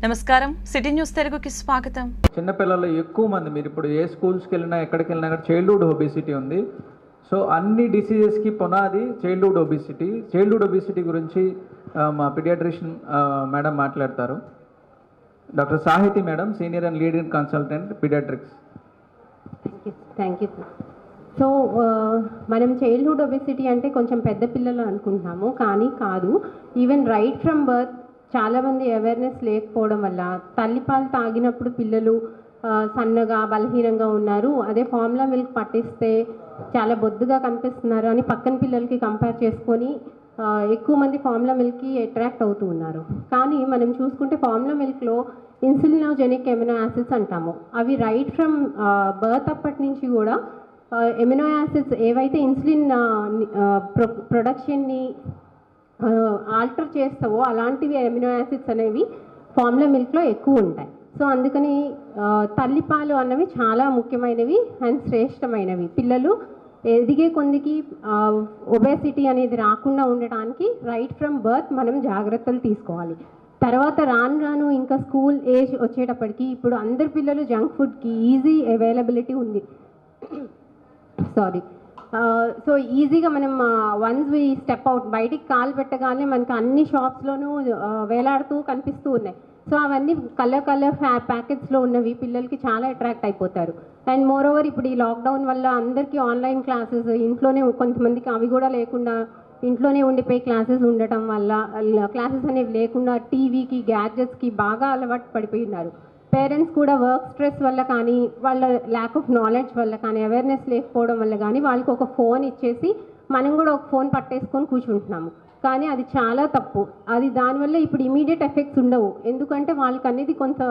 నమస్కారం, city news తెలుగుకి స్వాగతం. చిన్నపిల్లలు ఎక్కువ మంది మీరు ఇప్పుడు ఏ స్కూల్స్కి వెళ్ళినా ఎక్కడికి వెళ్ళినా కూడా చైల్డ్హుడ్ ఒబేసిటీ ఉంది. సో అన్ని డిసీజెస్కి పునాది చైల్డ్హుడ్ ఒబేసిటీ. చైల్డ్హుడ్ ఒబేసిటీ గురించి మా పీడియాట్రిషియన్ మేడం మాట్లాడతారు. Doctor Sahithi madam, senior and leading consultant paediatrics. Thank you. So మనం చైల్డ్హుడ్ ఒబేసిటీ అంటే కొంచెం పెద్ద పిల్లలు అనుకుంటున్నాము, కానీ కాదు. ఈవెన్ రైట్ ఫ్రమ్ బర్త్ చాలామంది అవేర్నెస్ లేకపోవడం వల్ల తల్లిపాలు తాగినప్పుడు పిల్లలు సన్నగా బలహీనంగా ఉన్నారు, అదే ఫార్ములా మిల్క్ పట్టిస్తే చాలా బొద్దుగా కనిపిస్తున్నారు అని పక్కన పిల్లలకి కంపేర్ చేసుకొని ఎక్కువ మంది ఫార్ములా మిల్క్కి అట్రాక్ట్ అవుతూ ఉన్నారు. కానీ మనం చూసుకుంటే ఫార్ములా మిల్క్లో ఇన్సులినోజెనిక్ ఎమినో యాసిడ్స్ అంటాము. అవి రైట్ ఫ్రమ్ బర్త్ అప్పటి నుంచి కూడా ఎమినో యాసిడ్స్ ఏవైతే ఇన్సులిన్ ప్రొడక్షన్ని ఆల్టర్ చేస్తావో అలాంటివి ఎమినో యాసిడ్స్ అనేవి ఫార్ములా మిల్క్లో ఎక్కువ ఉంటాయి. సో అందుకని తల్లిపాలు అన్నవి చాలా ముఖ్యమైనవి అండ్ శ్రేష్టమైనవి. పిల్లలు ఎదిగే కొందికి ఒబేసిటీ అనేది రాకుండా ఉండటానికి రైట్ ఫ్రమ్ బర్త్ మనం జాగ్రత్తలు తీసుకోవాలి. తర్వాత రాను ఇంకా స్కూల్ ఏజ్ వచ్చేటప్పటికి ఇప్పుడు అందరి పిల్లలు జంక్ ఫుడ్కి ఈజీ అవైలబిలిటీ ఉంది. సో ఈజీగా మనం వన్స్ వి స్టెప్ అవుట్ బయటికి కాలు పెట్టగానే మనకు అన్ని షాప్స్లోనూ వేలాడుతూ కనిపిస్తూ ఉన్నాయి. సో అవన్నీ కలర్ ప్యాకెట్స్లో ఉన్నవి పిల్లలకి చాలా అట్రాక్ట్ అయిపోతారు. అండ్ మోర్ ఓవర్ ఇప్పుడు ఈ లాక్డౌన్ వల్ల అందరికీ ఆన్లైన్ క్లాసెస్, ఇంట్లోనే కొంతమందికి అవి కూడా లేకుండా ఇంట్లోనే ఉండిపోయి క్లాసెస్ ఉండటం వల్ల క్లాసెస్ అనేవి లేకుండా టీవీకి గ్యాడ్జెట్స్కి బాగా అలవాటు పడిపోయి ఉన్నారు. పేరెంట్స్ కూడా వర్క్ స్ట్రెస్ వల్ల కానీ వాళ్ళ ల్యాక్ ఆఫ్ నాలెడ్జ్ వల్ల కానీ అవేర్నెస్ లేకపోవడం వల్ల కానీ వాళ్ళకి ఒక ఫోన్ ఇచ్చేసి మనం కూడా ఒక ఫోన్ పట్టేసుకొని కూర్చుంటున్నాము. కానీ అది చాలా తప్పు. అది దానివల్ల ఇప్పుడు ఇమీడియట్ ఎఫెక్ట్స్ ఉండవు, ఎందుకంటే వాళ్ళకి అనేది కొంత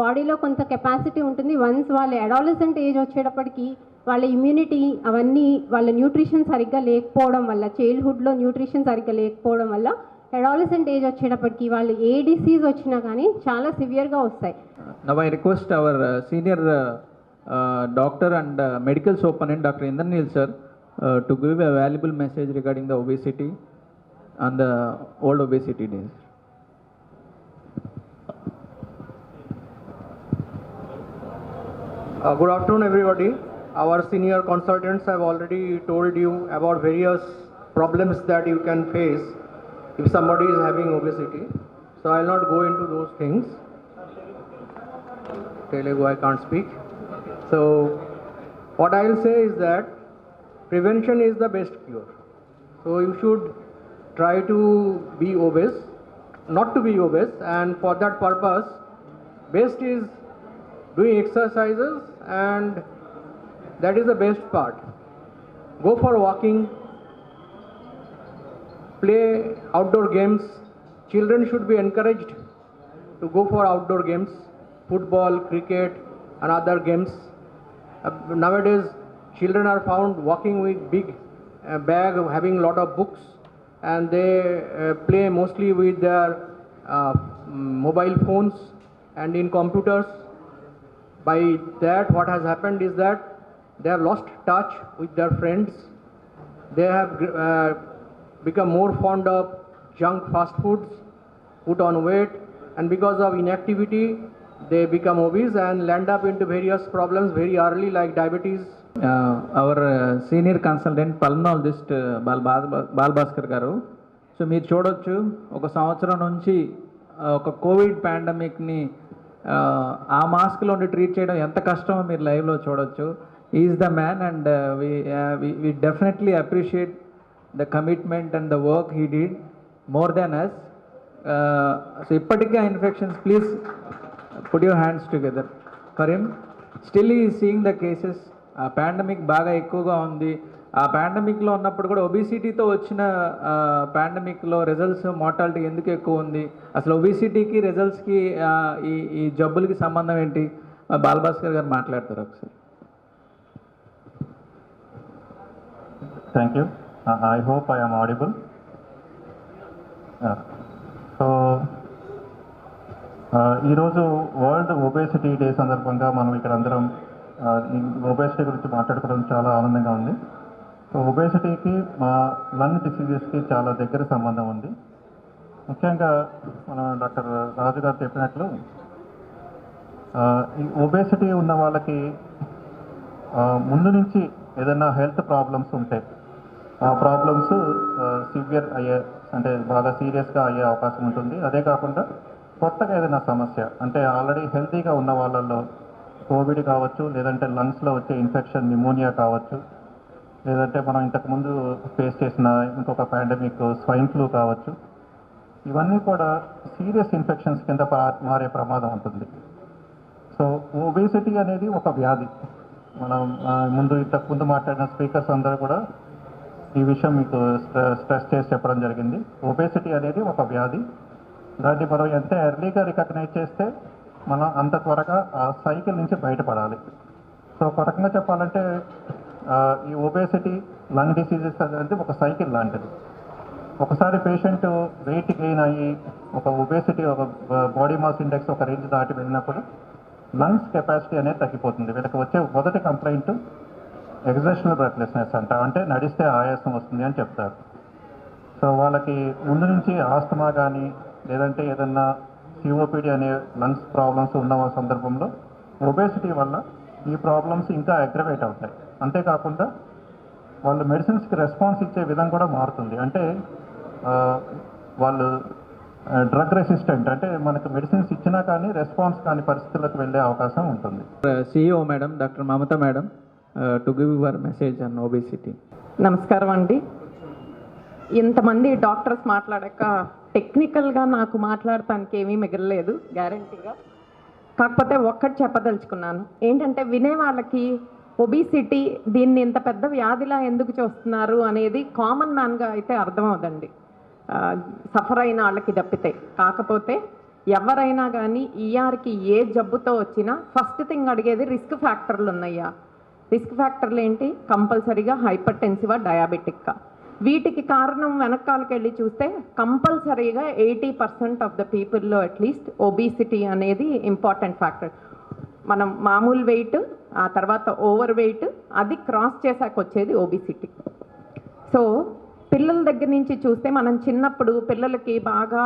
బాడీలో కొంత కెపాసిటీ ఉంటుంది. వన్స్ వాళ్ళ అడాలసెంట్ ఏజ్ వచ్చేటప్పటికి వాళ్ళ ఇమ్యూనిటీ అవన్నీ వాళ్ళ న్యూట్రిషన్ సరిగ్గా లేకపోవడం వల్ల, చైల్డ్హుడ్లో న్యూట్రిషన్ సరిగ్గా లేకపోవడం వల్ల అడాలసెంట్ ఏజ్ వచ్చేటప్పటికి వాళ్ళు ఏ డిసీజ్ వచ్చినా కానీ చాలా సివియర్గా వస్తాయి. Now I request our senior doctor and medical superintendent Dr. Indranil sir to give a valuable message regarding the obesity and the old obesity days. Good afternoon everybody. Our senior consultants have already told you about various problems that you can face if somebody is having obesity. So I will not go into those things. Telugu I can't speak. So what I will say is that prevention is the best cure. So you should try to be obese, not to be obese, and for that purpose best is doing exercises, and that is the best part. Go for walking, play outdoor games. Children should be encouraged to go for outdoor games, football, cricket and other games. Nowadays children are found walking with big bag having lot of books, and they play mostly with their mobile phones and in computers. By that what has happened is that they have lost touch with their friends. They have become more fond of junk fast foods, put on weight, and because of inactivity they become obese and land up into various problems very early like diabetes. Our senior consultant pulmonologist ball Bhaskar గారు. So మీరు చూడొచ్చు, ఒక సంవత్సరం నుంచి ఒక Covid పాండమిక్ని ఆ మాస్క్లో ఉండి treat చేయడం ఎంత కష్టమో మీరు లైవ్లో చూడొచ్చు. Is the man, and we definitely appreciate the commitment and the work he did more than us. So ఇప్పటికీ ఆ infections, please put your hands together for him. Still he is seeing the cases. ఆ pandemic బాగా ఎక్కువగా ఉంది. ఆ పాండమిక్లో ఉన్నప్పుడు కూడా ఒబిసిటీతో వచ్చిన పాండమిక్లో రిజల్ట్స్ మార్టాలిటీ ఎందుకు ఎక్కువ ఉంది, అసలు ఒబిసిటీకి రిజల్ట్స్కి ఈ జబ్బులకి సంబంధం ఏంటి, బాల్ భాస్కర్ గారు మాట్లాడతారు ఒకసారి. Thank you. I hope I am audible. So ఈరోజు వరల్డ్ ఒబేసిటీ డే సందర్భంగా మనం ఇక్కడ అందరం ఈ ఒబేసిటీ గురించి మాట్లాడుకోవడం చాలా ఆనందంగా ఉంది. సో ఒబేసిటీకి మా లంగ్ డిసీజెస్కి చాలా దగ్గర సంబంధం ఉంది. ముఖ్యంగా మన డాక్టర్ రాజు గారు చెప్పినట్లు ఈ ఒబేసిటీ ఉన్న వాళ్ళకి ముందు నుంచి ఏదైనా హెల్త్ ప్రాబ్లమ్స్ ఉంటాయి. ఆ ప్రాబ్లమ్స్ సివియర్ అయ్యే అంటే బాగా సీరియస్గా అయ్యే అవకాశం ఉంటుంది. అదే కాకుండా కొత్తగా ఏదైనా సమస్య అంటే ఆల్రెడీ హెల్తీగా ఉన్న వాళ్ళల్లో కోవిడ్ కావచ్చు, లేదంటే లంగ్స్లో వచ్చే ఇన్ఫెక్షన్ నిమోనియా కావచ్చు, లేదంటే మనం ఇంతకుముందు ఫేస్ చేసిన ఇంకొక పాండమిక్ స్వైన్ ఫ్లూ కావచ్చు, ఇవన్నీ కూడా సీరియస్ ఇన్ఫెక్షన్స్ కింద మారే ప్రమాదం ఉంటుంది. సో ఒబేసిటీ అనేది ఒక వ్యాధి. మనం ఇంతకుముందు మాట్లాడిన స్పీకర్స్ అందరూ కూడా ఈ విషయం మీకు స్ట్రెస్ చేసి చెప్పడం జరిగింది. ఒబేసిటీ అనేది ఒక వ్యాధి. దాన్ని మనం ఎంత ఎర్లీగా రికగ్నైజ్ చేస్తే మనం అంత త్వరగా ఆ సైకిల్ నుంచి బయటపడాలి. సో ఒక రకంగా చెప్పాలంటే ఈ ఒబేసిటీ, లంగ్ డిసీజెస్ అనేది ఒక సైకిల్ లాంటిది. ఒకసారి పేషెంట్ వెయిట్ గెయిన్ అయ్యి ఒక ఒబేసిటీ, ఒక బాడీ మాస్ ఇండెక్స్ ఒక రేంజ్ దాటి వెళ్ళినప్పుడు లంగ్స్ కెపాసిటీ అనేది తగ్గిపోతుంది. వీళ్ళకి వచ్చే మొదటి కంప్లైంట్ ఎగ్జర్షనల్ బ్రెత్లెస్నెస్ అంట, అంటే నడిస్తే ఆయాసం వస్తుంది అని చెప్తారు. సో వాళ్ళకి ముందు నుంచి ఆస్తమా కానీ లేదంటే ఏదన్నా సిఓపిడి అనే లంగ్స్ ప్రాబ్లమ్స్ ఉన్న సందర్భంలో ఒబేసిటీ వల్ల ఈ ప్రాబ్లమ్స్ ఇంకా అగ్రవేట్ అవుతాయి. అంతేకాకుండా వాళ్ళు మెడిసిన్స్కి రెస్పాన్స్ ఇచ్చే విధం కూడా మారుతుంది. అంటే వాళ్ళు డ్రగ్ రెసిస్టెంట్, అంటే మనకు మెడిసిన్స్ ఇచ్చినా కానీ రెస్పాన్స్ కాని పరిస్థితులకు వెళ్ళే అవకాశం ఉంటుంది. CEO madam, doctor Mamata madam, to give your message on obesity. నమస్కారం అండి. ఇంతమంది డాక్టర్స్ మాట్లాడాక టెక్నికల్గా నాకు మాట్లాడటానికి ఏమీ మిగలలేదు గ్యారంటీగా. కాకపోతే ఒక్కటి చెప్పదలుచుకున్నాను ఏంటంటే, వినే వాళ్ళకి ఒబిసిటీ దీన్ని ఇంత పెద్ద వ్యాధిలా ఎందుకు చూస్తున్నారు అనేది కామన్ మ్యాన్గా అయితే అర్థమవుదండి, సఫర్ అయిన వాళ్ళకి తప్పితే. కాకపోతే ఎవరైనా కానీ ఈఆర్కి ఏ జబ్బుతో వచ్చినా ఫస్ట్ థింగ్ అడిగేది రిస్క్ ఫ్యాక్టర్లు ఉన్నాయా. రిస్క్ ఫ్యాక్టర్లు ఏంటి? కంపల్సరీగా హైపర్ టెన్సివా, డయాబెటిక్కా. వీటికి కారణం వెనకాలకి వెళ్ళి చూస్తే కంపల్సరీగా 80% ఆఫ్ ద పీపుల్లో అట్లీస్ట్ ఒబిసిటీ అనేది ఇంపార్టెంట్ ఫ్యాక్టర్. మనం మామూలు వెయిట్, ఆ తర్వాత ఓవర్ వెయిట్, అది క్రాస్ చేశాక వచ్చేది ఒబిసిటీ. సో పిల్లల దగ్గర నుంచి చూస్తే మనం చిన్నప్పుడు పిల్లలకి బాగా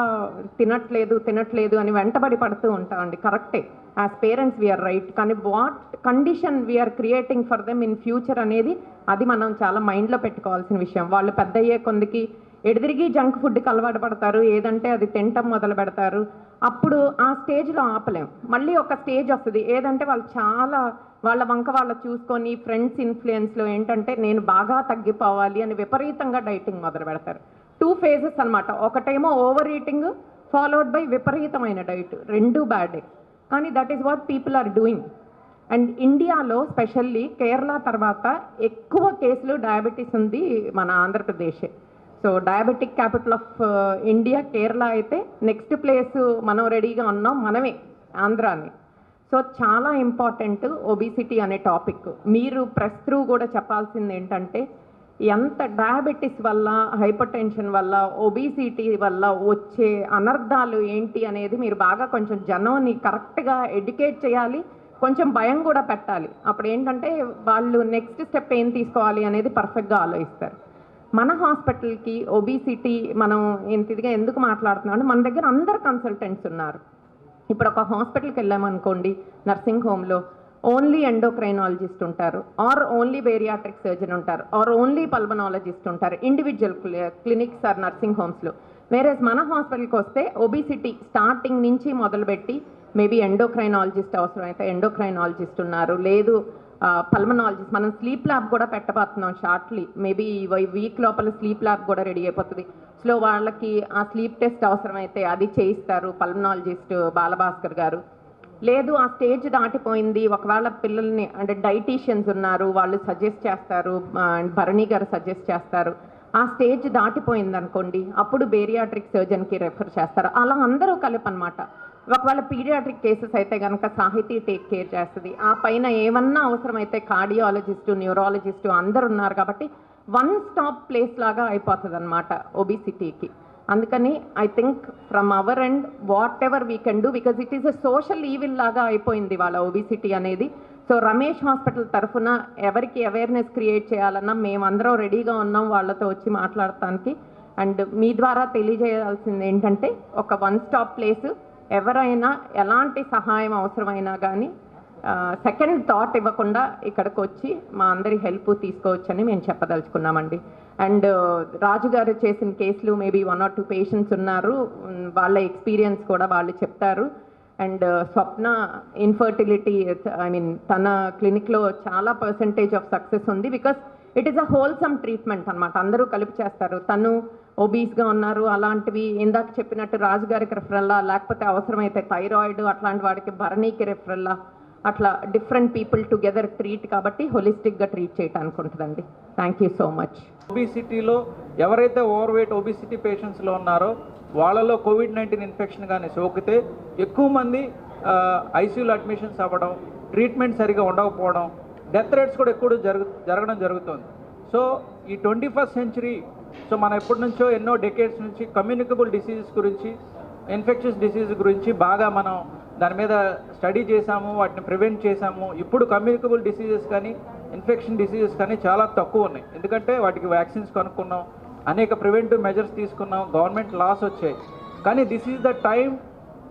తినట్లేదు అని వెంటబడి పడుతూ ఉంటామండి. కరెక్టే, యాజ్ పేరెంట్స్ వీఆర్ రైట్. కానీ what condition we are creating for them in future అనేది అది మనం చాలా మైండ్లో పెట్టుకోవాల్సిన విషయం. వాళ్ళు పెద్ద అయ్యే కొందికి ఎడిదిరిగి జంక్ ఫుడ్కి అలవాటు పడతారు, ఏదంటే అది తినటం మొదలు పెడతారు. అప్పుడు ఆ స్టేజ్లో ఆపలేం. మళ్ళీ ఒక స్టేజ్ వస్తుంది ఏదంటే వాళ్ళు చాలా వాళ్ళ వంక వాళ్ళు చూసుకొని ఫ్రెండ్స్ ఇన్ఫ్లుయెన్స్లో ఏంటంటే నేను బాగా తగ్గిపోవాలి అని విపరీతంగా డైటింగ్ మొదలు పెడతారు. 2 phases అనమాట. ఒకటేమో ఓవర్ ఈటింగ్ ఫాలోడ్ బై విపరీతమైన డైట్, రెండూ బ్యాడే. కానీ that is what people are doing. And ఇండియాలో స్పెషల్లీ కేరళ తర్వాత ఎక్కువ కేసులు డయాబెటీస్ ఉంది మన ఆంధ్రప్రదేశే. So diabetic capital of India Kerala అయితే నెక్స్ట్ ప్లేస్ మనం రెడీగా ఉన్నాం, మనమే ఆంధ్రాని. సో చాలా ఇంపార్టెంట్ ఒబిసిటీ అనే టాపిక్. మీరు ప్రెస్ త్రూ కూడా చెప్పాల్సింది ఏంటంటే, ఎంత డయాబెటీస్ వల్ల, హైపర్ టెన్షన్ వల్ల, ఒబిసిటీ వల్ల వచ్చే అనర్థాలు ఏంటి అనేది మీరు బాగా కొంచెం జనాన్ని కరెక్ట్గా ఎడ్యుకేట్ చేయాలి, కొంచెం భయం కూడా పెట్టాలి. అప్పుడు ఏంటంటే వాళ్ళు నెక్స్ట్ స్టెప్ ఏం తీసుకోవాలి అనేది పర్ఫెక్ట్గా ఆలోచిస్తారు. మన హాస్పిటల్కి ఒబిసిటీ మనం ఇంతగా ఎందుకు మాట్లాడుతున్నాం అంటే, మన దగ్గర అందరు కన్సల్టెంట్స్ ఉన్నారు. ఇప్పుడు ఒక హాస్పిటల్కి వెళ్ళామనుకోండి, నర్సింగ్ హోమ్లో ఓన్లీ ఎండోక్రైనాలజిస్ట్ ఉంటారు, ఆర్ ఓన్లీ బేరియాట్రిక్ సర్జన్ ఉంటారు, ఆర్ ఓన్లీ పల్మనాలజిస్ట్ ఉంటారు ఇండివిజువల్ క్లినిక్స్ ఆర్ నర్సింగ్ హోమ్స్లో. వేరేస్ మన హాస్పిటల్కి వస్తే ఒబిసిటీ స్టార్టింగ్ నుంచి మొదలుపెట్టి మేబీ ఎండోక్రైనాలజిస్ట్ అవసరమైతే ఎండోక్రైనాలజిస్ట్ ఉన్నారు, లేదు పల్మనాలజిస్ట్. మనం స్లీప్ ల్యాబ్ కూడా పెట్టబోతున్నాం షార్ట్లీ, మేబీ వీక్ లోపల స్లీప్ ల్యాబ్ కూడా రెడీ అయిపోతుంది. సో వాళ్ళకి ఆ స్లీప్ టెస్ట్ అవసరమైతే అది చేయిస్తారు పల్మనాలజిస్ట్ బాలభాస్కర్ గారు. లేదు ఆ స్టేజ్ దాటిపోయింది, ఒకవేళ పిల్లల్ని అంటే డైటీషియన్స్ ఉన్నారు, వాళ్ళు సజెస్ట్ చేస్తారు, భరణి గారు సజెస్ట్ చేస్తారు. ఆ స్టేజ్ దాటిపోయింది అనుకోండి, అప్పుడు బేరియాట్రిక్ సర్జన్కి రెఫర్ చేస్తారు. అలా అందరూ కలిపి అనమాట. ఒకవేళ పీడియాట్రిక్ కేసెస్ అయితే కనుక సాహితీ టేక్ కేర్ చేస్తుంది. ఆ పైన ఏమన్నా అవసరమైతే కార్డియాలజిస్టు, న్యూరాలజిస్టు అందరు ఉన్నారు కాబట్టి వన్ స్టాప్ ప్లేస్ లాగా అయిపోతుంది అనమాట ఒబిసిటీకి. అందుకని I think from our end what ever we can do, because it is a social evil లాగా అయిపోయింది వాళ్ళ ఒబిసిటీ అనేది. సో రమేష్ హాస్పిటల్ తరఫున ఎవరికి అవేర్నెస్ క్రియేట్ చేయాలన్నా మేమందరం రెడీగా ఉన్నాం వాళ్ళతో వచ్చి మాట్లాడటానికి. అండ్ మీ ద్వారా తెలియజేయాల్సింది ఏంటంటే ఒక వన్ స్టాప్ ప్లేస్, ఎవరైనా ఎలాంటి సహాయం అవసరమైనా కానీ సెకండ్ థాట్ ఇవ్వకుండా ఇక్కడికి వచ్చి మా అందరి హెల్ప్ తీసుకోవచ్చని మేము చెప్పదలుచుకున్నామండి. అండ్ రాజు గారు చేసిన కేసులు మేబీ 1 or 2 పేషెంట్స్ ఉన్నారు, వాళ్ళ ఎక్స్పీరియన్స్ కూడా వాళ్ళు చెప్తారు. And Swapna infertility, I mean తన క్లినిక్లో చాలా పర్సంటేజ్ ఆఫ్ సక్సెస్ ఉంది. Because it is a wholesome treatment అనమాట, అందరూ కలిపి చేస్తారు. తను ఒబీస్గా ఉన్నారు, అలాంటివి ఇందాక చెప్పినట్టు రాజుగారికి రెఫరల్లా, లేకపోతే అవసరమైతే థైరాయిడ్ అట్లాంటి వాడికి భరణీకి రెఫరల్లా, అట్లా డిఫరెంట్ పీపుల్ టుగెదర్ ట్రీట్ కాబట్టి హోలిస్టిక్గా ట్రీట్ చేయడానికి ఉంటుందండి. Thank you so much. ఒబిసిటీలో ఎవరైతే ఓవర్ వెయిట్ ఒబిసిటీ పేషెంట్స్లో ఉన్నారో వాళ్ళలో కోవిడ్-19 ఇన్ఫెక్షన్ కానీ సోకితే ఎక్కువ మంది ఐసీయూలో అడ్మిషన్స్ అవ్వడం, ట్రీట్మెంట్ సరిగా ఉండకపోవడం, డెత్ రేట్స్ కూడా ఎక్కువ జరగడం జరుగుతుంది. సో ఈ 21st century, సో మనం ఎప్పటి నుంచో ఎన్నో డెకేడ్స్ నుంచి కమ్యూనికబుల్ డిసీజెస్ గురించి, ఇన్ఫెక్షన్స్ డిసీజ్ గురించి బాగా మనం దాని మీద స్టడీ చేశాము, వాటిని ప్రివెంట్ చేశాము. ఇప్పుడు కమ్యూనికబుల్ డిసీజెస్ కానీ ఇన్ఫెక్షన్ డిసీజెస్ కానీ చాలా తక్కువ ఉన్నాయి, ఎందుకంటే వాటికి వ్యాక్సిన్స్ కనుక్కున్నాం, అనేక ప్రివెంటివ్ మెజర్స్ తీసుకున్నాం, గవర్నమెంట్ లాస్ వచ్చాయి. కానీ this is the time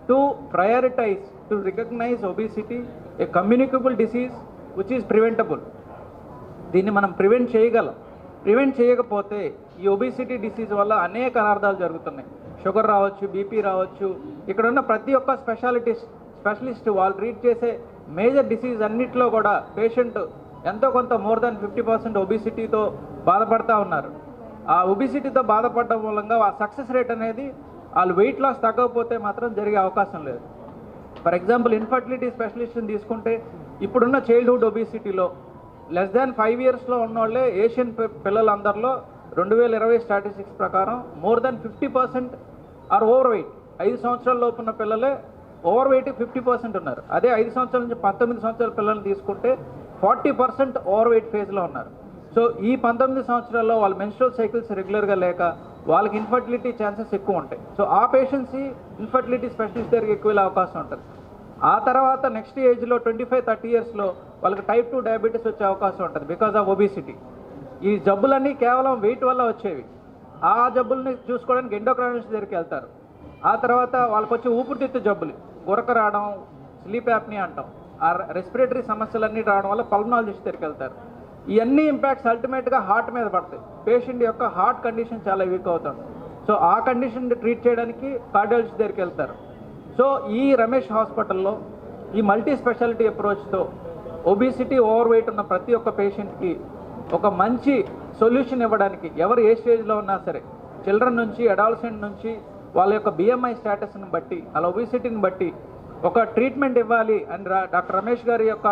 to prioritise, to recognise obesity a communicable disease which is preventable. దీన్ని మనం ప్రివెంట్ చేయగలం. ప్రివెంట్ చేయకపోతే ఈ ఒబిసిటీ డిసీజ్ వల్ల అనేక అనర్థాలు జరుగుతున్నాయి. షుగర్ రావచ్చు, బీపీ రావచ్చు. ఇక్కడ ఉన్న ప్రతి ఒక్క స్పెషలిస్ట్ వాళ్ళు ట్రీట్ చేసే మేజర్ డిసీజ్ అన్నిట్లో కూడా పేషెంట్ ఎంతో కొంత మోర్ దాన్ 50% ఒబిసిటీతో బాధపడుతూ ఉన్నారు. ఆ ఒబిసిటీతో బాధపడడం మూలంగా ఆ సక్సెస్ రేట్ అనేది వాళ్ళు వెయిట్ లాస్ తగ్గకపోతే మాత్రం జరిగే అవకాశం లేదు. ఫర్ ఎగ్జాంపుల్ ఇన్ఫర్టిలిటీ స్పెషలిస్ట్ని తీసుకుంటే ఇప్పుడున్న చైల్డ్హుడ్ ఒబిసిటీలో లెస్ దాన్ 5 yearsలో ఉన్న వాళ్ళే ఏషియన్ పిల్లలందరిలో 2020 స్టాటిస్టిక్స్ ప్రకారం more than 50% are overweight. 5 సంవత్సరాల లోపు ఉన్న పిల్లలే ఓవర్ వెయిట్ 50% ఉన్నారు. అదే 5 సంవత్సరాల నుంచి 19 సంవత్సరాల పిల్లల్ని తీసుకుంటే 40% ఓవర్ వెయిట్ ఫేజ్లో ఉన్నారు. సో ఈ 19 సంవత్సరాల్లో వాళ్ళ మెన్స్ట్రువల్ సైకిల్స్ రెగ్యులర్గా లేక వాళ్ళకి ఇన్ఫర్టిలిటీ ఛాన్సెస్ ఎక్కువ ఉంటాయి. సో ఆ పేషెంట్స్ ఇన్ఫర్టిలిటీ స్పెషలిస్ట్ దగ్గరికి ఎక్కువ వెళ్ళే అవకాశం ఉంటుంది. ఆ తర్వాత నెక్స్ట్ ఏజ్లో 25-30 yearsలో వాళ్ళకి type 2 డయాబెటీస్ వచ్చే అవకాశం ఉంటుంది బికాజ్ ఆఫ్ ఒబిసిటీ. ఈ జబ్బులన్నీ కేవలం వెయిట్ వల్ల వచ్చేవి. ఆ జబ్బుల్ని చూసుకోవడానికి ఎండోక్రైనాలజిస్ట్ దగ్గరికి వెళ్తారు. ఆ తర్వాత వాళ్ళకి వచ్చే ఊపిరితిత్తు జబ్బులు, గురక రావడం, స్లీప్ యాప్ని అంటాం, ఆ రెస్పిరేటరీ సమస్యలన్నీ రావడం వల్ల పల్మనాలజిస్ట్ దగ్గరికి వెళ్తారు. ఇవన్నీ ఇంపాక్ట్స్ అల్టిమేట్గా హార్ట్ మీద పడతాయి. పేషెంట్ యొక్క హార్ట్ కండిషన్ చాలా వీక్ అవుతుంది. సో ఆ కండిషన్ ట్రీట్ చేయడానికి కార్డియాలజిస్ట్ దగ్గరికి వెళ్తారు. సో ఈ రమేష్ హాస్పిటల్లో ఈ మల్టీ స్పెషాలిటీ అప్రోచ్తో ఒబిసిటీ ఓవర్ వెయిట్ ఉన్న ప్రతి ఒక్క పేషెంట్కి ఒక మంచి సొల్యూషన్ ఇవ్వడానికి, ఎవరు ఏ స్టేజ్లో ఉన్నా సరే, చిల్డ్రన్ నుంచి అడాలసెంట్ నుంచి వాళ్ళ యొక్క BMI స్టేటస్ని బట్టి, వాళ్ళ ఒబిసిటీని బట్టి ఒక ట్రీట్మెంట్ ఇవ్వాలి అని డాక్టర్ రమేష్ గారి యొక్క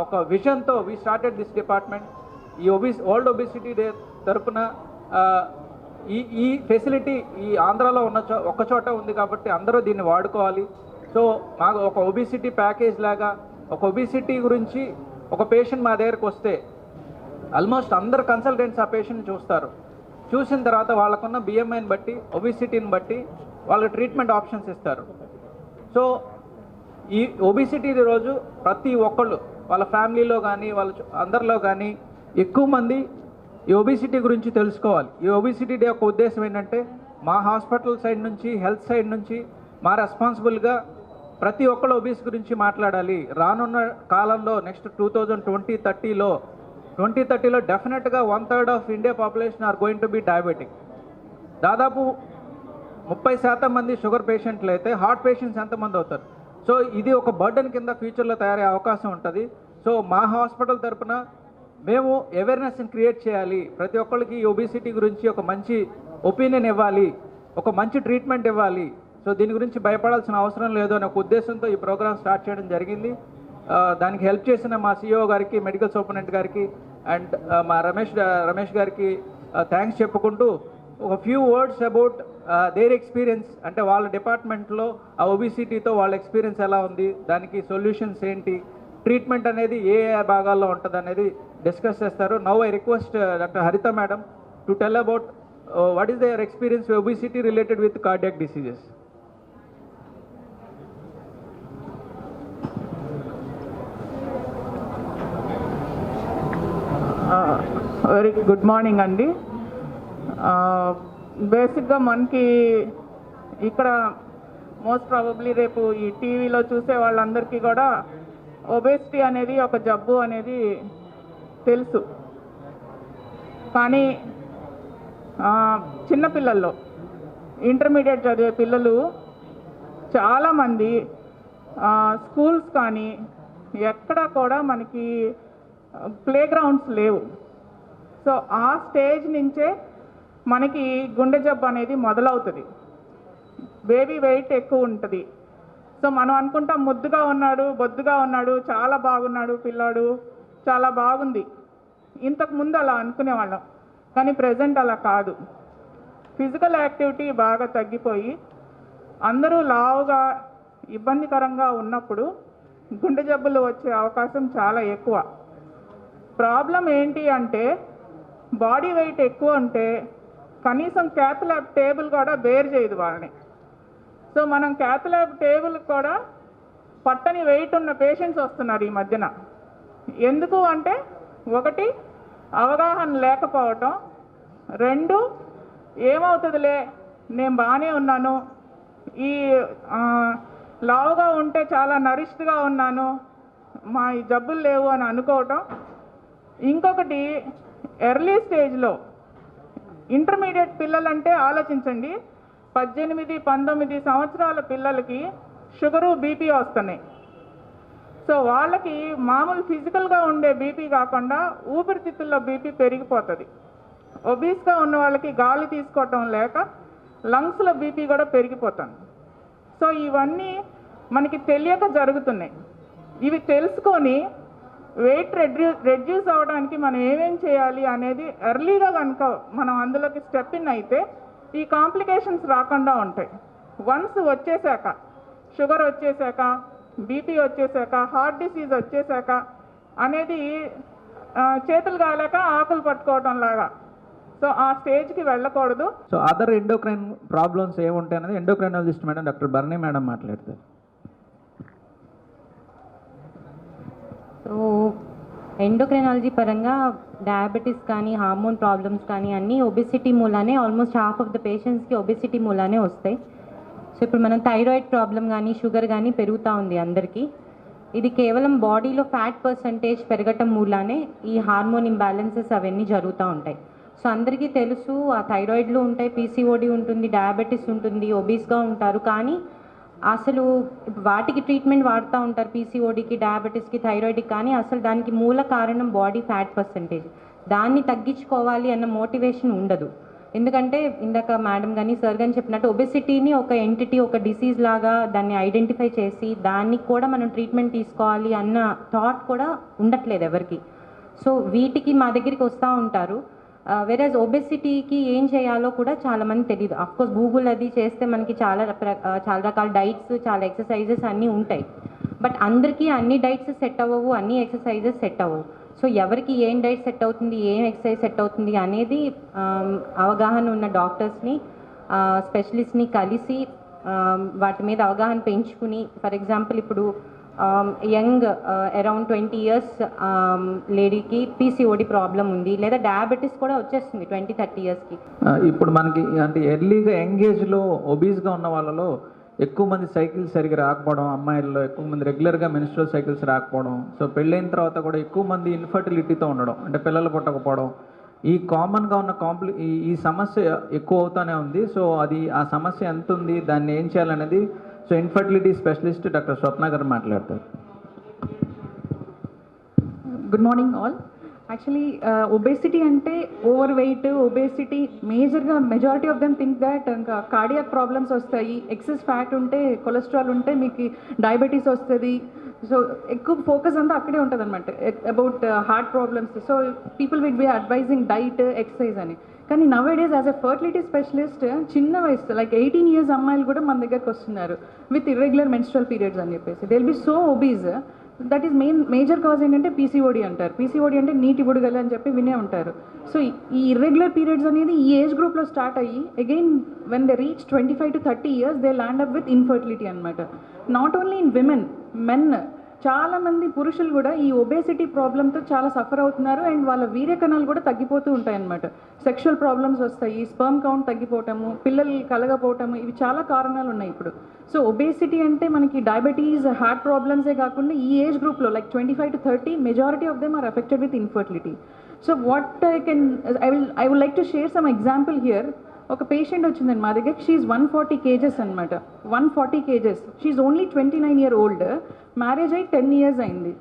ఒక విజన్తో వీ స్టార్టెడ్ దిస్ డిపార్ట్మెంట్. ఈ వరల్డ్ ఒబిసిటీ డే తరపున ఈ ఫెసిలిటీ ఈ ఆంధ్రాలో ఉన్న ఒక్క చోట ఉంది కాబట్టి అందరూ దీన్ని వాడుకోవాలి. సో మాకు ఒక ఒబిసిటీ ప్యాకేజ్ లాగా, ఒక ఒబిసిటీ గురించి ఒక పేషెంట్ మా దగ్గరకు వస్తే ఆల్మోస్ట్ అందరు కన్సల్టెంట్స్ ఆ పేషెంట్ చూస్తారు. చూసిన తర్వాత వాళ్ళకున్న BMIని బట్టి, ఒబిసిటీని బట్టి వాళ్ళకి ట్రీట్మెంట్ ఆప్షన్స్ ఇస్తారు. సో ఈ ఒబిసిటీ రోజు ప్రతి ఒక్కళ్ళు వాళ్ళ ఫ్యామిలీలో కానీ వాళ్ళ అందరిలో కానీ ఎక్కువ మంది ఈ ఒబిసిటీ గురించి తెలుసుకోవాలి. ఈ ఒబిసిటీ డే యొక్క ఉద్దేశం ఏంటంటే మా హాస్పిటల్ సైడ్ నుంచి, హెల్త్ సైడ్ నుంచి మా రెస్పాన్సిబుల్గా ప్రతి ఒక్కళ్ళు ఒబిసిటీ గురించి మాట్లాడాలి. రానున్న కాలంలో నెక్స్ట్ 2030లో డెఫినెట్గా 1/3 of India population are going to be diabetic. దాదాపు 30% మంది షుగర్ పేషెంట్లు అయితే హార్ట్ పేషెంట్స్ ఎంతమంది అవుతారు? సో ఇది ఒక బర్డెన్ కింద ఫ్యూచర్లో తయారయ్యే అవకాశం ఉంటుంది. సో మా హాస్పిటల్ తరఫున మేము అవేర్నెస్ని క్రియేట్ చేయాలి. ప్రతి ఒక్కరికి ఈ ఒబిసిటీ గురించి ఒక మంచి ఒపీనియన్ ఇవ్వాలి, ఒక మంచి ట్రీట్మెంట్ ఇవ్వాలి. సో దీని గురించి భయపడాల్సిన అవసరం లేదు అనే ఒక ఉద్దేశంతో ఈ ప్రోగ్రామ్ స్టార్ట్ చేయడం జరిగింది. దానికి హెల్ప్ చేసిన మా CEO గారికి, మెడికల్ సూపరింటెండెంట్ గారికి అండ్ మా రమేష్ గారికి థ్యాంక్స్ చెప్పుకుంటూ ఒక few words about their experience, అంటే వాళ్ళ డిపార్ట్మెంట్లో ఆ ఒబిసిటీతో వాళ్ళ ఎక్స్పీరియన్స్ ఎలా ఉంది, దానికి సొల్యూషన్స్ ఏంటి, ట్రీట్మెంట్ అనేది ఏ భాగాల్లో ఉంటుంది అనేది డిస్కస్ చేస్తారు. నౌ ఐ రిక్వెస్ట్ డాక్టర్ హరిత madam to tell about what is their experience obesity related with cardiac diseases. Very good morning అండి. బేసిక్గా మనకి ఇక్కడ మోస్ట్ ప్రాబబ్లీ రేపు ఈ టీవీలో చూసే వాళ్ళందరికీ కూడా ఒబేసిటీ అనేది ఒక జబ్బు అనేది తెలుసు. కానీ చిన్నపిల్లల్లో ఇంటర్మీడియట్ చదివే పిల్లలు చాలామంది స్కూల్స్ కానీ ఎక్కడ కూడా మనకి ప్లే గ్రౌండ్స్ లేవు. సో ఆ స్టేజ్ నుంచే మనకి గుండె జబ్బు అనేది మొదలవుతుంది. బేబీ వెయిట్ ఎక్కువ ఉంటుంది. సో మనం అనుకుంటాం ముద్దుగా ఉన్నాడు, బొద్దుగా ఉన్నాడు, చాలా బాగున్నాడు పిల్లాడు, చాలా బాగుంది. ఇంతకుముందు అలా అనుకునేవాళ్ళం, కానీ ప్రజెంట్ అలా కాదు. ఫిజికల్ యాక్టివిటీ బాగా తగ్గిపోయి అందరూ లావుగా ఇబ్బందికరంగా ఉన్నప్పుడు గుండె జబ్బులు వచ్చే అవకాశం చాలా ఎక్కువ. ప్రాబ్లం ఏంటి అంటే బాడీ వెయిట్ ఎక్కువ ఉంటే కనీసం క్యాత్ ల్యాబ్ టేబుల్ కూడా బేర్ చేయదు వాళ్ళని. సో మనం క్యాత్ ల్యాబ్ టేబుల్ కూడా పట్టని వెయిట్ ఉన్న పేషెంట్స్ వస్తున్నారు ఈ మధ్యన. ఎందుకు అంటే ఒకటి అవగాహన లేకపోవటం, రెండు ఏమవుతుందిలే నేను బాగానే ఉన్నాను, ఈ లావుగా ఉంటే చాలా నరిష్డ్గా ఉన్నాను, మా ఈ జబ్బులు లేవు అని అనుకోవటం. ఇంకొకటి ఎర్లీ స్టేజ్లో ఇంటర్మీడియట్ పిల్లలంటే ఆలోచించండి, 18-19 సంవత్సరాల పిల్లలకి షుగరు బీపీ వస్తున్నాయి. సో వాళ్ళకి మామూలు ఫిజికల్గా ఉండే బీపీ కాకుండా ఊపిరితిత్తుల్లో బీపీ పెరిగిపోతుంది. ఒబీస్గా ఉన్న వాళ్ళకి గాలి తీసుకోవటం లేక లంగ్స్లో బీపీ కూడా పెరిగిపోతుంది. సో ఇవన్నీ మనకి తెలియక జరుగుతున్నాయి. ఇవి తెలుసుకొని వెయిట్ రెడ్యూస్ అవ్వడానికి మనం ఏమేం చేయాలి అనేది ఎర్లీగా కనుక మనం అందులోకి స్టెప్ ఇన్ అయితే ఈ కాంప్లికేషన్స్ రాకుండా ఉంటాయి. వన్స్ వచ్చేసాక, షుగర్ వచ్చేసాక, బీపీ వచ్చేసాక, హార్ట్ డిసీజ్ వచ్చేసాక అనేది చేతులు కాలేక ఆకులు పట్టుకోవడం లాగా. సో ఆ స్టేజ్కి వెళ్ళకూడదు. సో అదర్ ఎండోక్రైన్ ప్రాబ్లమ్స్ ఏముంటాయి అనేది endocrinologist madam doctor Barni madam మాట్లాడతారు. సో ఎండోక్రైనాలజీ పరంగా డయాబెటీస్ కానీ హార్మోన్ ప్రాబ్లమ్స్ కానీ అన్నీ ఒబెసిటీ మూలానే, ఆల్మోస్ట్ హాఫ్ ఆఫ్ ద పేషెంట్స్కి ఒబెసిటీ మూలానే వస్తాయి. సో ఇప్పుడు మనం థైరాయిడ్ ప్రాబ్లం కానీ షుగర్ కానీ పెరుగుతూ ఉంది అందరికీ. ఇది కేవలం బాడీలో ఫ్యాట్ పర్సంటేజ్ పెరగటం మూలానే ఈ హార్మోన్ ఇంబ్యాలెన్సెస్ అవన్నీ జరుగుతూ ఉంటాయి. సో అందరికీ తెలుసు ఆ థైరాయిడ్లు ఉంటాయి, పీసీఓడి ఉంటుంది, డయాబెటీస్ ఉంటుంది, ఒబీస్గా ఉంటారు. కానీ అసలు వాటికి ట్రీట్మెంట్ వాడుతూ ఉంటారు, పీసీఓడికి, డయాబెటీస్కి, థైరాయిడ్కి. కానీ అసలు దానికి మూల కారణం బాడీ ఫ్యాట్ పర్సంటేజ్. దాన్ని తగ్గించుకోవాలి అన్న మోటివేషన్ ఉండదు. ఎందుకంటే ఇందాక మేడం కానీ సార్ కానీ చెప్పినట్టు ఒబెసిటీని ఒక ఎంటిటీ, ఒక డిసీజ్ లాగా దాన్ని ఐడెంటిఫై చేసి దానికి కూడా మనం ట్రీట్మెంట్ తీసుకోవాలి అన్న థాట్ కూడా ఉండట్లేదు ఎవరికి. సో వీటికి మా దగ్గరికి వస్తూ ఉంటారు. వెరాజ్ ఒబెసిటీకి ఏం చేయాలో కూడా చాలామంది తెలియదు. అఫ్కోర్స్ గూగుల్ అది చేస్తే మనకి చాలా రకాల డైట్స్, చాలా ఎక్సర్సైజెస్ అన్నీ ఉంటాయి. బట్ అందరికీ అన్ని డైట్స్ సెట్ అవ్వవు, అన్ని ఎక్సర్సైజెస్ సెట్ అవ్వవు. సో ఎవరికి ఏం డైట్ సెట్ అవుతుంది, ఏం ఎక్సర్సైజ్ సెట్ అవుతుంది అనేది అవగాహన ఉన్న డాక్టర్స్ని, స్పెషలిస్ట్ని కలిసి వాటి మీద అవగాహన పెంచుకుని, ఫర్ ఎగ్జాంపుల్ ఇప్పుడు యంగ్ అరౌండ్ 20 years లేడీకి పీసీఓడి ప్రాబ్లం ఉంది, లేదా డయాబెటీస్ కూడా వచ్చేస్తుంది 20-30 yearsకి. ఇప్పుడు మనకి అంటే ఎర్లీగా యంగ్ ఏజ్లో ఒబీస్గా ఉన్న వాళ్ళలో ఎక్కువ మంది సైకిల్స్ సరిగ్గా రాకపోవడం, అమ్మాయిల్లో ఎక్కువ మంది రెగ్యులర్గా మెన్స్ట్రువల్ సైకిల్స్ రాకపోవడం, సో పెళ్ళైన తర్వాత కూడా ఎక్కువ మంది ఇన్ఫర్టిలిటీతో ఉండడం, అంటే పిల్లలు పుట్టకపోవడం, ఈ కామన్గా ఉన్న ఈ సమస్య ఎక్కువ అవుతూనే ఉంది. సో అది ఆ సమస్య ఎంత ఉంది, దాన్ని ఏం చేయాలనేది సో ఇన్ఫర్టిలిటీ స్పెషలిస్ట్ డాక్టర్ స్వప్న గారు మాట్లాడతారు. Good morning all. Actually obesity అంటే ఓవర్ వెయిట్, ఒబేసిటీ మేజర్గా majority of them think that ఇంకా కార్డియాక్ ప్రాబ్లమ్స్ వస్తాయి, ఎక్సెస్ ఫ్యాట్ ఉంటే, కొలెస్ట్రాల్ ఉంటే మీకు డయాబెటీస్ వస్తుంది. సో ఎక్కువ ఫోకస్ అంతా అక్కడే ఉంటుంది అనమాట about heart problems. So people will be advising diet, exercise అని. కానీ now days as a fertility specialist చిన్న వయసు లైక్ 18 years అమ్మాయిలు కూడా మన దగ్గరకు వస్తున్నారు విత్ ఇర్రెగ్యులర్ మెన్స్ట్రువల్ పీరియడ్స్ అని చెప్పేసి. They will be so obese. That is major cause ఏంటంటే పీసీఓడి అంటారు. పీసీఓడి అంటే నీటి బుడగలు అని చెప్పి వినే ఉంటారు. సో ఈ ఇర్రెగ్యులర్ పీరియడ్స్ అనేది ఈ ఏజ్ గ్రూప్లో స్టార్ట్ అయ్యి again when they reach 25 to 30 years they land up with infertility అనమాట. Not only in women, men చాలామంది పురుషులు కూడా ఈ ఒబేసిటీ ప్రాబ్లంతో చాలా సఫర్ అవుతున్నారు అండ్ వాళ్ళ వీర్యకణాలు కూడా తగ్గిపోతూ ఉంటాయి అన్నమాట. సెక్షువల్ ప్రాబ్లమ్స్ వస్తాయి, స్పర్మ్ కౌంట్ తగ్గిపోవటము, పిల్లలు కలగపోవటము, ఇవి చాలా కారణాలు ఉన్నాయి ఇప్పుడు. సో ఒబేసిటీ అంటే మనకి డయాబెటీస్, హార్ట్ ప్రాబ్లమ్సే కాకుండా ఈ ఏజ్ గ్రూప్లో like 25 to 30 majority of them are affected with infertility. So what I would like to share some example here. ఒక పేషెంట్ వచ్చిందండి మా దగ్గర, షీఈ్ 140 kgs అనమాట. 140 kgs. She only 29 year old. Marriage అయ్యి 10 years అయింది.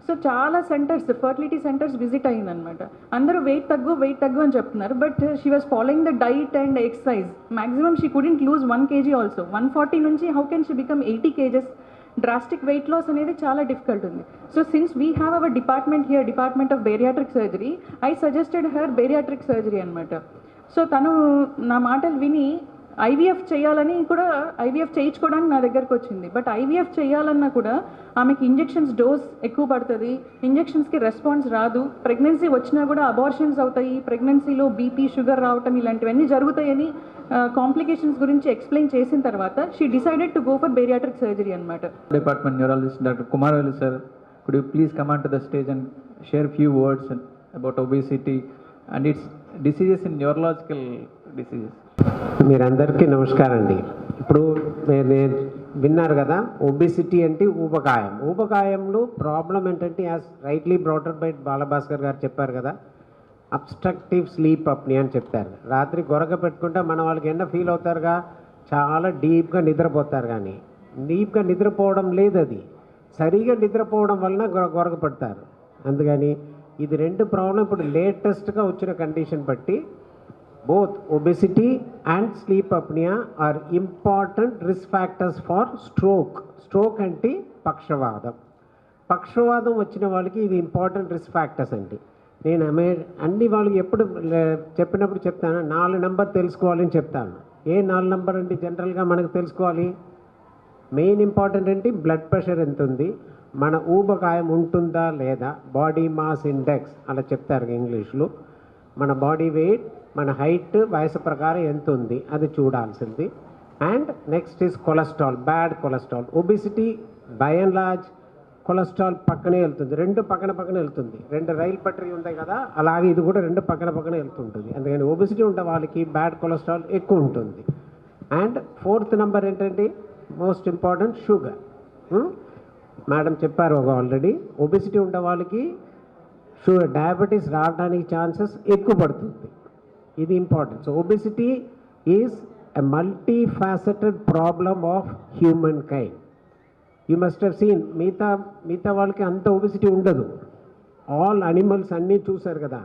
సో చాలా centres, fertility centres visit అయిందనమాట. అందరూ వెయిట్ తగ్గు అని చెప్తున్నారు. But she was following the diet and exercise. Maximum she couldn't lose 1 kg also. 140 నుంచి how can she become 80 kgs? Drastic weight loss అనేది చాలా డిఫికల్ట్ ఉంది. So since we have our department here, department of bariatric surgery, I suggested her bariatric surgery అనమాట. So తను నా మాటలు విని IVF చేయాలని కూడా, ఐవీఎఫ్ చేయించుకోవడానికి నా దగ్గరకు వచ్చింది. బట్ ఐవీఎఫ్ చేయాలన్నా కూడా ఆమెకి ఇంజెక్షన్స్ డోస్ ఎక్కువ పడుతుంది, ఇంజెక్షన్స్కి రెస్పాన్స్ రాదు, ప్రెగ్నెన్సీ వచ్చినా కూడా అబార్షన్స్ అవుతాయి, ప్రెగ్నెన్సీలో బీపీ, షుగర్ రావటం ఇలాంటివన్నీ జరుగుతాయని కాంప్లికేషన్స్ గురించి ఎక్స్ప్లెయిన్ చేసిన తర్వాత she decided to go for bariatric surgery అనమాట. Department neurologist doctor Kumaravelu sir, could you please come on to the stage and share few words about obesity and its diseases in neurological diseases? మీరందరికీ నమస్కారం అండి. ఇప్పుడు నేను విన్నారు కదా, obesity అంటే ఊబకాయం. ఊబకాయంలో ప్రాబ్లం ఏంటంటే యాజ్ రైట్లీ బ్రాటెడ్ బై బాలభాస్కర్ గారు చెప్పారు కదా, అబ్స్ట్రక్టివ్ స్లీప్ అప్ని అని చెప్తారు. రాత్రి గొరక పెట్టుకుంటే మన వాళ్ళకి ఎన్న ఫీల్ అవుతారుగా, చాలా డీప్గా నిద్రపోతారు. కానీ డీప్గా నిద్రపోవడం లేదు, అది సరిగా నిద్రపోవడం వలన గొరక పడతారు. అందుకని ఇది రెండు ప్రాబ్లం ఇప్పుడు లేటెస్ట్గా వచ్చిన కండిషన్ బట్టి both obesity and sleep apnea are important risk factors for stroke. Stroke అంటే పక్షవాదం. పక్షవాదం వచ్చిన వాళ్ళకి ఇది ఇంపార్టెంట్ రిస్క్ ఫ్యాక్టర్స్ అండి. నేను అన్ని వాళ్ళకి ఎప్పుడు చెప్పినప్పుడు చెప్తాను, 4 నెంబర్ తెలుసుకోవాలని చెప్తాను. ఏ 4 నెంబర్ అంటే జనరల్గా మనకు తెలుసుకోవాలి? మెయిన్ ఇంపార్టెంట్ అంటే బ్లడ్ ప్రెషర్ ఎంత ఉంది, మన ఊబకాయం ఉంటుందా లేదా, బాడీ మాస్ ఇండెక్స్ అలా చెప్తారు ఇంగ్లీష్లో, మన బాడీ వెయిట్, మన హైట్, వయసు ప్రకారం ఎంత ఉంది అది చూడాల్సింది. And next is cholesterol, bad cholesterol. Obesity by and large cholesterol పక్కనే వెళ్తుంది, రెండు పక్కన వెళ్తుంది. 2 రైలు పట్టరీ ఉంటాయి కదా, అలాగే ఇది కూడా 2 పక్కన వెళ్తుంటుంది. అందుకని ఒబిసిటీ ఉండే వాళ్ళకి బ్యాడ్ కొలెస్ట్రాల్ ఎక్కువ ఉంటుంది. అండ్ 4th నెంబర్ ఏంటంటే మోస్ట్ ఇంపార్టెంట్ షుగర్. మేడం చెప్పారు ఆల్రెడీ, ఒబిసిటీ ఉండే వాళ్ళకి షుగర్, డయాబెటీస్ రావడానికి ఛాన్సెస్ ఎక్కువ పడుతుంది. ఇది important. So obesity is a multifaceted problem of human kind. You must have seen, మిగతా వాళ్ళకి అంత ఒబిసిటీ ఉండదు. ఆల్ అనిమల్స్ అన్నీ చూశారు కదా,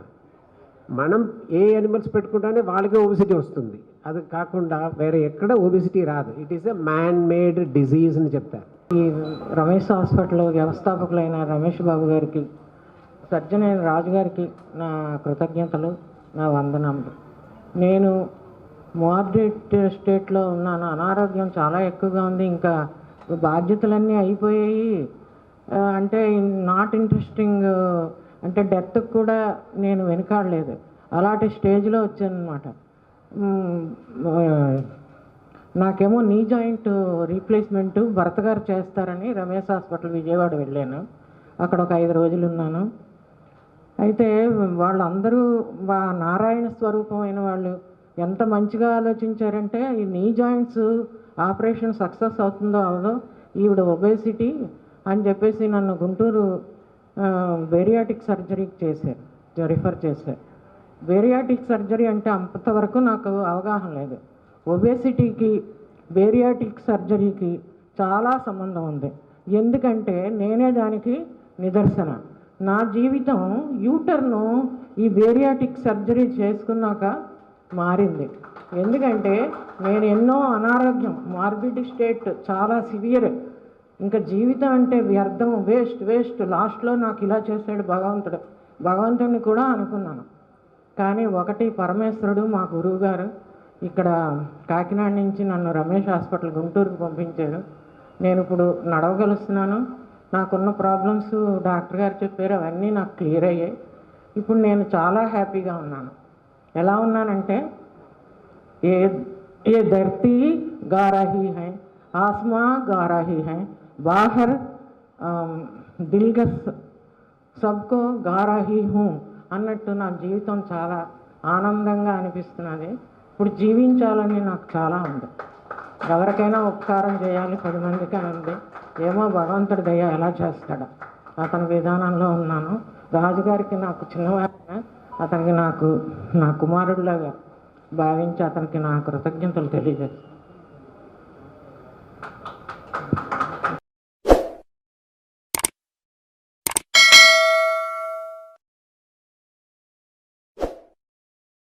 మనం ఏ అనిమల్స్ పెట్టుకుంటానే వాళ్ళకే ఒబిసిటీ వస్తుంది. అది కాకుండా వేరే ఎక్కడ ఒబిసిటీ రాదు. It is a man made disease అని చెప్తారు. ఈ రమేష్ హాస్పిటల్ వ్యవస్థాపకులైన రమేష్ బాబు గారికి, సర్జన్ అయిన రాజు గారికి నా కృతజ్ఞతలు, నా వందనములు. నేను మోడరేట్ స్టేట్లో ఉన్నాను, అనారోగ్యం చాలా ఎక్కువగా ఉంది, ఇంకా బాధ్యతలన్నీ అయిపోయాయి. అంటే నాట్ ఇంట్రెస్టింగ్, అంటే డెత్కి కూడా నేను వెనుకాడలేదు, అలాంటి స్టేజ్లో వచ్చానమాట. నాకేమో నీ జాయింట్ రీప్లేస్మెంటు భరత్ గారు చేస్తారని రమేష్ హాస్పిటల్ విజయవాడ వెళ్ళాను. అక్కడ ఒక 5 రోజులు ఉన్నాను. అయితే వాళ్ళందరూ నారాయణ స్వరూపమైన వాళ్ళు ఎంత మంచిగా ఆలోచించారంటే, ఈ నీ జాయింట్స్ ఆపరేషన్ సక్సెస్ అవుతుందో అవదో, ఈవిడ ఒబేసిటీ అని చెప్పేసి నన్ను గుంటూరు బేరియాటిక్ సర్జరీకి రిఫర్ చేశారు. బేరియాటిక్ సర్జరీ అంటే అంతవరకు నాకు అవగాహన లేదు. ఒబేసిటీకి బేరియాటిక్ సర్జరీకి చాలా సంబంధం ఉంది. ఎందుకంటే నేనే దానికి నిదర్శన. నా జీవితం యూటర్ను ఈ బేరియాటిక్ సర్జరీ చేసుకున్నాక మారింది. ఎందుకంటే నేను ఎన్నో అనారోగ్యం, మార్బిడ్ స్టేట్ చాలా సివియర్, ఇంకా జీవితం అంటే వ్యర్థం, వేస్ట్, లాస్ట్లో నాకు ఇలా చేశాడు భగవంతుడిని కూడా అనుకున్నాను. కానీ ఒకటి, పరమేశ్వరుడు మా గురువు గారు ఇక్కడ కాకినాడ నుంచి నన్ను రమేష్ హాస్పిటల్ గుంటూరుకు పంపించారు. నేను ఇప్పుడు నడవగలుస్తున్నాను. నాకున్న ప్రాబ్లమ్స్ డాక్టర్ గారు చెప్పారు, అవన్నీ నాకు క్లియర్ అయ్యాయి. ఇప్పుడు నేను చాలా హ్యాపీగా ఉన్నాను. ఎలా ఉన్నానంటే, ఏ ధర్తీ గా రహీ హై, ఆస్మా గా రహీ హై, బాహర్ దిల్గస్ సబ్కో గారాహి హూ అన్నట్టు నా జీవితం చాలా ఆనందంగా అనిపిస్తున్నది. ఇప్పుడు జీవించాలని నాకు చాలా ఉంది. ఎవరికైనా ఉపకారం చేయాలి 10 మందికి అని ఉంది. ఏమో భగవంతుడి దయ ఎలా చేస్తాడో అతని విధానంలో ఉన్నాను. రాజుగారికి నాకు చిన్నవాడిన అతనికి నా కుమారుడిలాగా భావించి అతనికి నా కృతజ్ఞతలు తెలియజేస్తాను.